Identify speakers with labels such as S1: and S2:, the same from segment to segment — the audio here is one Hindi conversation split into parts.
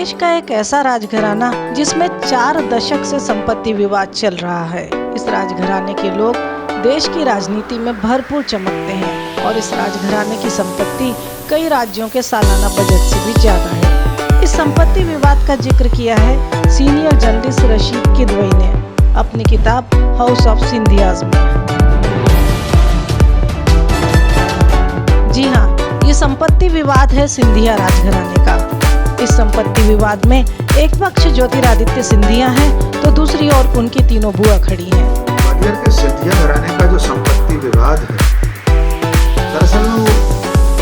S1: देश का एक ऐसा राजघराना जिसमें 4 दशक से संपत्ति विवाद चल रहा है। इस राजघराने के लोग देश की राजनीति में भरपूर चमकते हैं और इस राजघराने की संपत्ति कई राज्यों के सालाना बजट से भी ज्यादा है। इस संपत्ति विवाद का जिक्र किया है सीनियर जर्नलिस्ट रशीद किदवई ने अपनी किताब हाउस ऑफ सिंधियाज में। जी हाँ, ये संपत्ति विवाद है सिंधिया राजघराने का। इस संपत्ति विवाद में एक पक्ष ज्योतिरादित्य सिंधिया है तो दूसरी ओर उनकी तीनों बुआ खड़ी हैं।
S2: ग्वालियर के सिंधिया घराने का जो संपत्ति विवाद है, दरअसल वो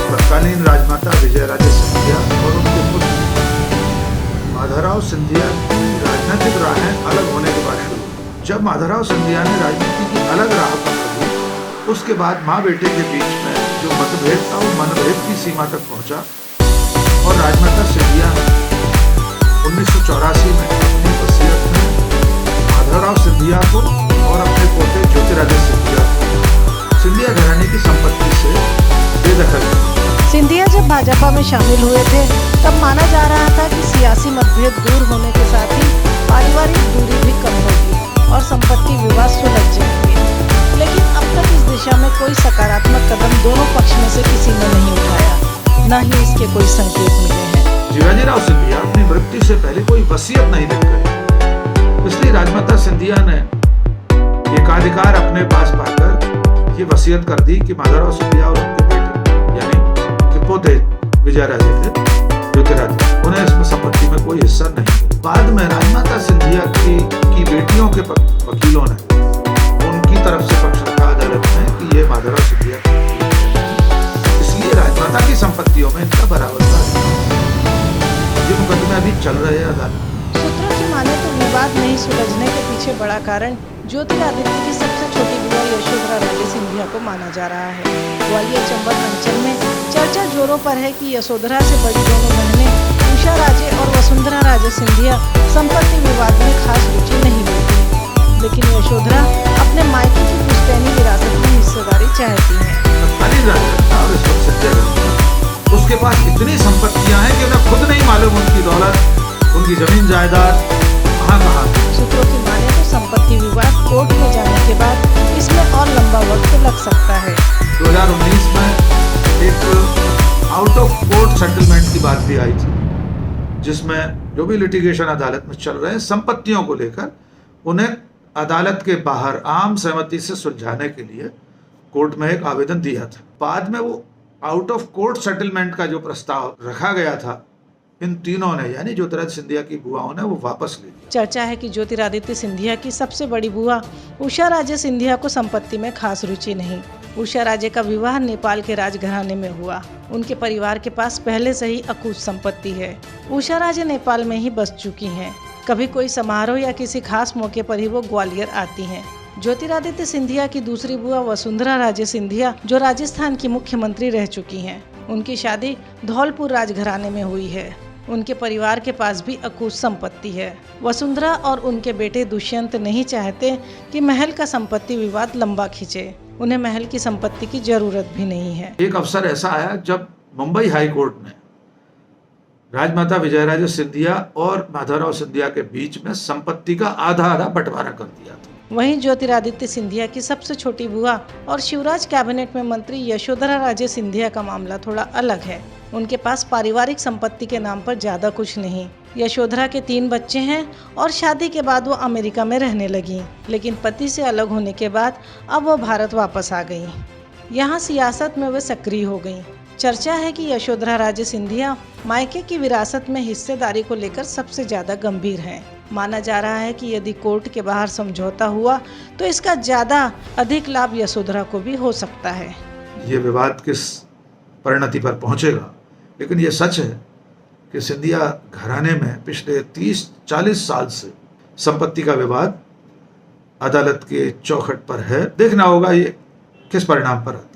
S2: तत्कालीन राजमाता विजयराजे सिंधिया और उनके पुत्र माधवराव सिंधिया की राजनीतिक राहें अलग होने के बाद शुरू हुई। जब माधवराव सिंधिया ने राजनीति की अलग राह पकड़ी, उसके बाद माँ बेटे के बीच में जो मतभेद था वो मनभेद की सीमा तक पहुंचा और राजमाता सिंधिया 1984 में अपनी वसीयत में माधवराव सिंधिया को और अपने पोते ज्योतिरादित्य सिंधिया को सिंधिया घराने की संपत्ति से बेदखल किया।
S1: सिंधिया जब भाजपा में शामिल हुए थे तब माना जा रहा था कि सियासी मतभेद दूर होने के साथ ही पारिवारिक दूरी भी कम होगी और संपत्ति विवाद सुलझ जाएंगे। लेकिन अब तक इस दिशा में कोई सकारात्मक कदम दोनों पक्ष में से किसी ने नहीं उठाया, न ही इसके कोई संकेत मिले हैं।
S2: जीवाजीराव सिंधिया अपनी मृत्यु से पहले कोई वसीयत नहीं लिख गए, इसलिए राजमाता सिंधिया ने एकाधिकार अपने पास पाकर ये वसीयत कर दी कि माधवराव सिंधिया और उनके बेटे यानी कि पोते विजयराजे थे ज्योतिरादित्य, उन्हें इसमें संपत्ति में कोई हिस्सा नहीं। बाद में राजमाता सिंधिया की बेटियों के वकीलों ने उनकी तरफ से पक्ष रखा अदालत में कि ये माधवराव सिंधिया, इसलिए राजमाता की संपत्तियों में इनका बराबर है। ये मुकदमे अभी चल रहे हैं अदालत।
S1: सूत्रों की माने तो विवाद नहीं सुलझने के पीछे बड़ा कारण ज्योतिरादित्य की सबसे छोटी बुआ यशोधरा राजे सिंधिया को माना जा रहा है। ग्वालियर चंबल अंचल में चर्चा जोरों पर है कि यशोधरा से बड़ी दोनों बहनें उषा राजे और वसुंधरा राजे सिंधिया संपत्ति विवाद में खास रुचि नहीं लेती, लेकिन यशोधरा अपने मायके की पुश्तैनी विरासत में हिस्सेदारी चाहती है।
S2: उसके पास इतनी संपत्तियां हैं कि उन्हें खुद नहीं मालूम उनकी दौलत, उनकी जमीन जायदाद कहाँ।
S1: सूत्रों की माने तो संपत्ति विवाद कोर्ट में जाने के बाद इसमें और लंबा वक्त लग सकता है।
S2: 2019 में एक आउट ऑफ कोर्ट सेटलमेंट की बात भी आई थी, जिसमें जो भी लिटिगेशन अदालत में चल रहे हैं संपत्तियों को लेकर उन्हें अदालत के बाहर आम सहमति से सुलझाने के लिए कोर्ट में एक आवेदन दिया था। बाद में वो आउट ऑफ कोर्ट सेटलमेंट का जो प्रस्ताव रखा गया था, इन तीनों ने यानी ज्योतिरादित्य सिंधिया की बुआओं ने वो वापस ले लिया।
S1: चर्चा है कि ज्योतिरादित्य सिंधिया की सबसे बड़ी बुआ उषा राजे सिंधिया को संपत्ति में खास रुचि नहीं। उषा राजे का विवाह नेपाल के राजघराने में हुआ। उनके परिवार के पास पहले से ही अकूत संपत्ति है। उषा राजे नेपाल में ही बस चुकी हैं। कभी कोई समारोह या किसी खास मौके पर ही वो ग्वालियर आती हैं। ज्योतिरादित्य सिंधिया की दूसरी बुआ वसुंधरा राजे सिंधिया जो राजस्थान की मुख्यमंत्री रह चुकी हैं, उनकी शादी धौलपुर राजघराने में हुई है। उनके परिवार के पास भी अकूत संपत्ति है। वसुंधरा और उनके बेटे दुष्यंत नहीं चाहते कि महल का संपत्ति विवाद लंबा खींचे। उन्हें महल की संपत्ति की जरूरत भी नहीं है।
S2: एक अवसर ऐसा आया जब मुंबई हाई कोर्ट ने राजमाता विजयराजे सिंधिया और माधवराव सिंधिया के बीच में संपत्ति का आधा बंटवारा कर दिया था।
S1: वहीं ज्योतिरादित्य सिंधिया की सबसे छोटी बुआ और शिवराज कैबिनेट में मंत्री यशोधरा राजे सिंधिया का मामला थोड़ा अलग है। उनके पास पारिवारिक संपत्ति के नाम पर ज्यादा कुछ नहीं। यशोधरा के 3 बच्चे हैं और शादी के बाद वो अमेरिका में रहने लगी, लेकिन पति से अलग होने के बाद अब वो भारत वापस आ गई। यहाँ सियासत में वे सक्रिय हो गई। चर्चा है कि यशोधरा राजे सिंधिया मायके की विरासत में हिस्सेदारी को लेकर सबसे ज्यादा गंभीर हैं। माना जा रहा है कि यदि कोर्ट के बाहर समझौता हुआ तो इसका ज्यादा अधिक लाभ यशोधरा को भी हो सकता है।
S2: ये विवाद किस परिणति पर पहुंचेगा, लेकिन ये सच है कि सिंधिया घराने में पिछले 30-40 साल से संपत्ति का विवाद अदालत के चौखट पर है। देखना होगा ये किस परिणाम पर है।